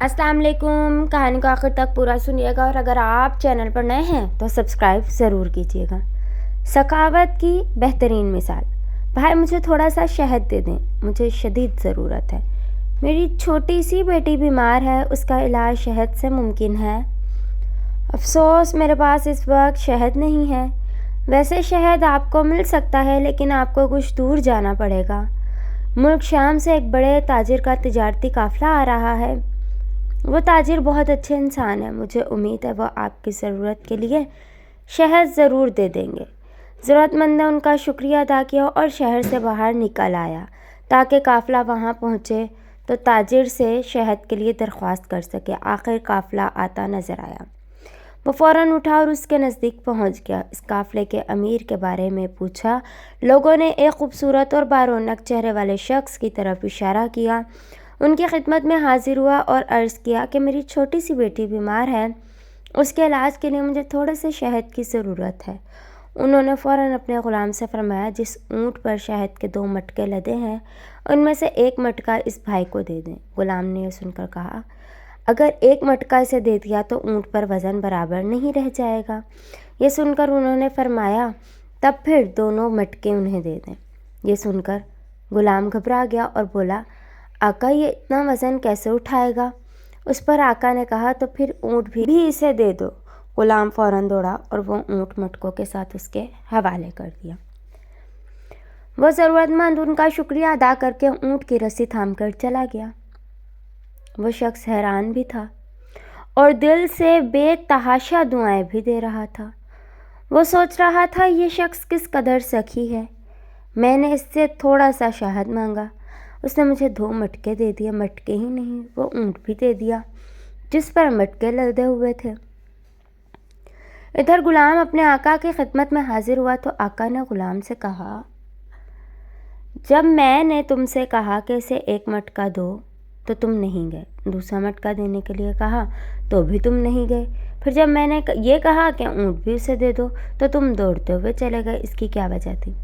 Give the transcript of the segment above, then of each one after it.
अस्सलाम वालेकुम। कहानी को आखिर तक पूरा सुनिएगा और अगर आप चैनल पर नए हैं तो सब्सक्राइब ज़रूर कीजिएगा। सखावत की बेहतरीन मिसाल। भाई मुझे थोड़ा सा शहद दे दें, मुझे शदीद ज़रूरत है। मेरी छोटी सी बेटी बीमार है, उसका इलाज शहद से मुमकिन है। अफसोस मेरे पास इस वक्त शहद नहीं है। वैसे शहद आपको मिल सकता है लेकिन आपको कुछ दूर जाना पड़ेगा। मुल्क शाम से एक बड़े ताजिर का तिजारती काफ़िला आ रहा है। वो ताजिर बहुत अच्छे इंसान है, मुझे उम्मीद है वो आपकी ज़रूरत के लिए शहद ज़रूर दे देंगे। ज़रूरतमंद ने उनका शुक्रिया अदा किया और शहर से बाहर निकल आया ताकि काफ़िला वहाँ पहुँचे तो ताजिर से शहद के लिए दरख्वास्त कर सके। आखिर काफ़िला आता नज़र आया। वो फ़ौरन उठा और उसके नज़दीक पहुँच गया। इस काफ़िले के अमीर के बारे में पूछा। लोगों ने एक खूबसूरत और बारौनक चेहरे वाले शख्स की तरफ इशारा किया। उनकी खिदमत में हाजिर हुआ और अर्ज़ किया कि मेरी छोटी सी बेटी बीमार है, उसके इलाज के लिए मुझे थोड़े से शहद की ज़रूरत है। उन्होंने फ़ौरन अपने ग़ुलाम से फरमाया, जिस ऊँट पर शहद के 2 मटके लदे हैं उनमें से 1 मटका इस भाई को दे दें। ग़ुलाम ने यह सुनकर कहा, अगर 1 मटका इसे दे दिया तो ऊँट पर वज़न बराबर नहीं रह जाएगा। ये सुनकर उन्होंने फरमाया, तब फिर दोनों मटके उन्हें दे दें। ये सुनकर ग़ुलाम घबरा गया और बोला, आका ये इतना वज़न कैसे उठाएगा? उस पर आका ने कहा, तो फिर ऊँट भी इसे दे दो। ग़ुलाम फ़ौरन दौड़ा और वो ऊँट मटकों के साथ उसके हवाले कर दिया। वो ज़रूरतमंद उनका शुक्रिया अदा करके ऊँट की रस्सी थाम कर चला गया। वो शख्स हैरान भी था और दिल से बेतहाशा दुआएं भी दे रहा था। वो सोच रहा था, ये शख्स किस कदर सखी है। मैंने इससे थोड़ा सा शहद मांगा, उसने मुझे 2 मटके दे दिए। मटके ही नहीं, वो ऊँट भी दे दिया जिस पर मटके लदे हुए थे। इधर ग़ुलाम अपने आका की खिदमत में हाजिर हुआ तो आका ने ग़ुलाम से कहा, जब मैंने तुमसे कहा कि इसे 1 मटका दो तो तुम नहीं गए। दूसरा मटका देने के लिए कहा तो भी तुम नहीं गए। फिर जब मैंने ये कहा कि ऊँट भी उसे दे दो तो तुम दौड़ते हुए चले गए। इसकी क्या वजह थी?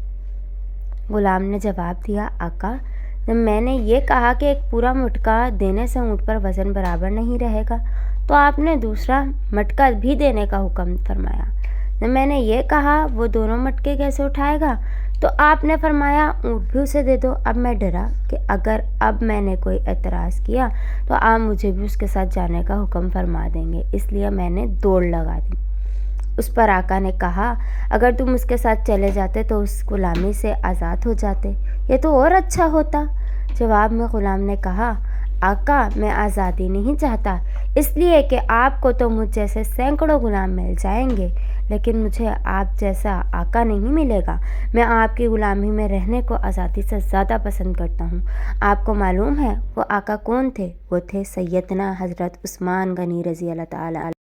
ग़ुलाम ने जवाब दिया, आका जब मैंने ये कहा कि एक पूरा मटका देने से ऊँट पर वज़न बराबर नहीं रहेगा तो आपने दूसरा मटका भी देने का हुक्म फरमाया। जब मैंने ये कहा वो दोनों मटके कैसे उठाएगा तो आपने फरमाया ऊँट भी उसे दे दो। अब मैं डरा कि अगर अब मैंने कोई एतराज़ किया तो आप मुझे भी उसके साथ जाने का हुक्म फरमा देंगे, इसलिए मैंने दौड़ लगा दी। उस पर आका ने कहा, अगर तुम उसके साथ चले जाते तो उस ग़ुलामी से आज़ाद हो जाते, ये तो और अच्छा होता। जवाब में ग़ुलाम ने कहा, आका मैं आज़ादी नहीं चाहता, इसलिए कि आपको तो मुझ जैसे सैकड़ों ग़ुलाम मिल जाएंगे लेकिन मुझे आप जैसा आका नहीं मिलेगा। मैं आपकी ग़ुलामी में रहने को आज़ादी से ज़्यादा पसंद करता हूँ। आपको मालूम है वो आका कौन थे? वो थे सैयदना हज़रत उस्मान गनी रज़ी अल्लाह ताला